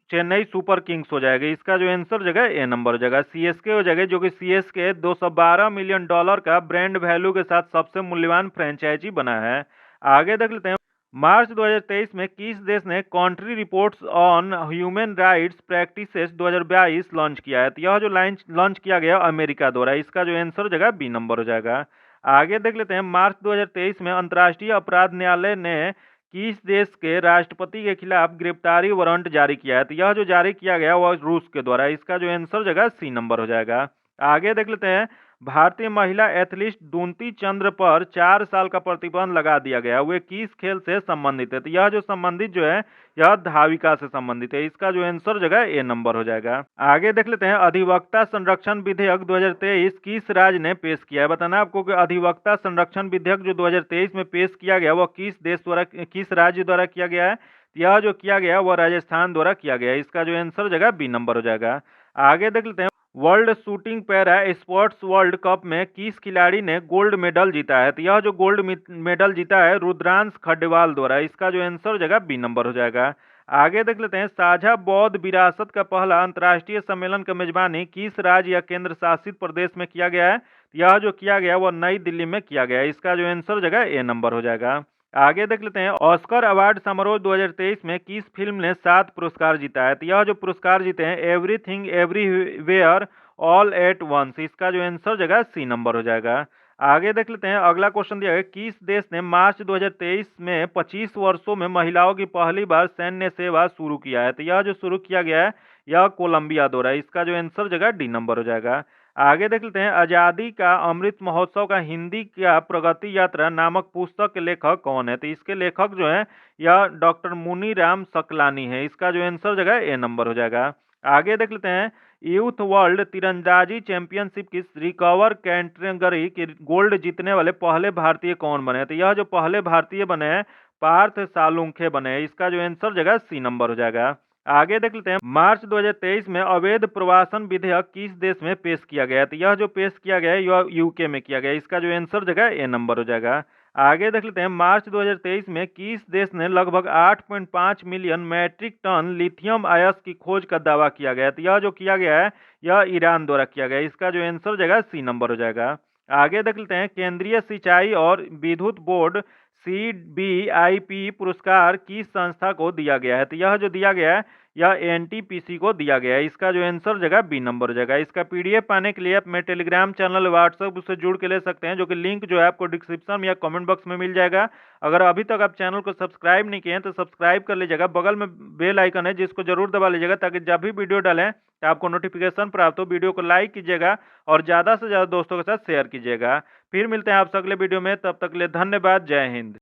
चेन्नई सुपर किंग्स हो जाएगा। इसका जो आंसर हो जाएगा ए नंबर हो जाएगा। सीएसके हो जाएगा, जो कि सीएसके 212 मिलियन डॉलर का ब्रांड वैल्यू के साथ सबसे मूल्यवान फ्रेंचाइजी बना है। आगे देख लेते हैं, मार्च 2023 में किस देश ने country reports on human rights practices 2022 launch किया है। तो यह जो लॉन्च किया गया अमेरिका द्वारा। इसका जो आंसर हो जाएगा बी नंबर हो जाएगा। आगे देख लेते हैं, मार्च 2023 में अंतर्राष्ट्रीय अपराध न्यायालय ने किस देश के राष्ट्रपति के खिलाफ गिरफ्तारी वारंट जारी किया है। तो यह जो जारी किया गया वह रूस के द्वारा। इसका जो आंसर हो जाएगा सी नंबर हो जाएगा। आगे देख लेते हैं, भारतीय महिला एथलीट दूती चंद्र पर 4 साल का प्रतिबंध लगा दिया गया। वे किस खेल से संबंधित है। तो यह जो संबंधित जो है यह धाविका से संबंधित है। इसका जो आंसर हो जाएगा ए नंबर हो जाएगा। आगे देख लेते हैं, अधिवक्ता संरक्षण विधेयक 2023 किस राज्य ने पेश किया है। बताना आपको कि अधिवक्ता संरक्षण विधेयक जो 2023 में पेश किया गया वह किस देश द्वारा, किस राज्य द्वारा किया गया है। यह जो किया गया वह राजस्थान द्वारा किया गया है। इसका जो आंसर हो जाएगा बी नंबर हो जाएगा। आगे देख लेते हैं, world shooting para sports world cup में किस खिलाड़ी ने गोल्ड मेडल जीता है। तो यह जो गोल्ड मेडल जीता है रुद्रांश खड्डेवाल द्वारा। इसका जो आंसर हो जाएगा बी नंबर हो जाएगा। आगे देख लेते हैं, साझा बौद्ध विरासत का पहला अंतर्राष्ट्रीय सम्मेलन का मेजबानी किस राज्य या केंद्र शासित प्रदेश में किया गया है। यह जो किया गया वह नई दिल्ली में किया गया है। इसका जो आंसर हो जाएगा ए नंबर हो जाएगा। आगे देख लेते हैं, ऑस्कर अवार्ड समारोह 2023 में किस फिल्म ने 7 पुरस्कार जीता है। तो यह जो पुरस्कार जीते हैं everything everywhere all at once. इसका जो आंसर हो जाएगा सी नंबर हो जाएगा। आगे देख लेते हैं, अगला क्वेश्चन दिया है, किस देश ने मार्च 2023 में 25 वर्षों में महिलाओं की पहली बार सैन्य सेवा शुरू किया है। तो यह जो शुरू किया गया है यह कोलंबिया द्वारा। इसका जो आंसर हो जाएगा डी नंबर हो जाएगा। आगे देख लेते हैं, आजादी का अमृत महोत्सव का हिंदी का प्रगति यात्रा नामक पुस्तक के लेखक कौन है। तो इसके लेखक जो है यह डॉक्टर मुनीराम सकलानी है। इसका जो आंसर हो जाएगा ए नंबर हो जाएगा। आगे देख लेते हैं, यूथ वर्ल्ड तीरंदाजी चैंपियनशिप की रिकवर कैटेगरी की गोल्ड जीतने वाले पहले भारतीय कौन बने। तो यह जो पहले भारतीय बने हैं पार्थ सालुंखे बने। इसका जो आंसर हो जाएगा सी नंबर हो जाएगा। आगे देख लेते हैं, मार्च 2023 में अवैध प्रवासन विधेयक किस देश में पेश किया गया है। तो यह जो पेश किया गया है यह यूके में किया गया है। इसका जो आंसर हो जाएगा ए नंबर हो जाएगा। आगे देख लेते हैं, मार्च 2023 में किस देश ने लगभग 8.5 मिलियन मैट्रिक टन लिथियम आयस की खोज का दावा किया गया है। तो यह जो किया गया है यह ईरान द्वारा किया गया है। इसका जो आंसर हो जाएगा सी नंबर हो जाएगा। आगे देख लेते हैं, केंद्रीय सिंचाई और विद्युत बोर्ड CBIP पुरस्कार किस संस्था को दिया गया है? तो यह जो दिया गया है यह NTPC को दिया गया है। इसका जो आंसर जगह बी नंबर जगह। इसका PDF पाने के लिए आप मेरे टेलीग्राम चैनल व्हाट्सएप उससे जुड़ के ले सकते हैं, जो कि लिंक जो है आपको डिस्क्रिप्शन या कमेंट बॉक्स में मिल जाएगा। अगर अभी तक आप चैनल को सब्सक्राइब नहीं किए हैं तो सब्सक्राइब कर लीजिएगा। बगल में बेल आइकन है जिसको जरूर दबा लीजिएगा, ताकि जब भी वीडियो डालें तो आपको नोटिफिकेशन प्राप्त हो। वीडियो को लाइक कीजिएगा और ज़्यादा से ज़्यादा दोस्तों के साथ शेयर कीजिएगा। फिर मिलते हैं आपसे अगले वीडियो में, तब तक के लिए धन्यवाद। जय हिंद।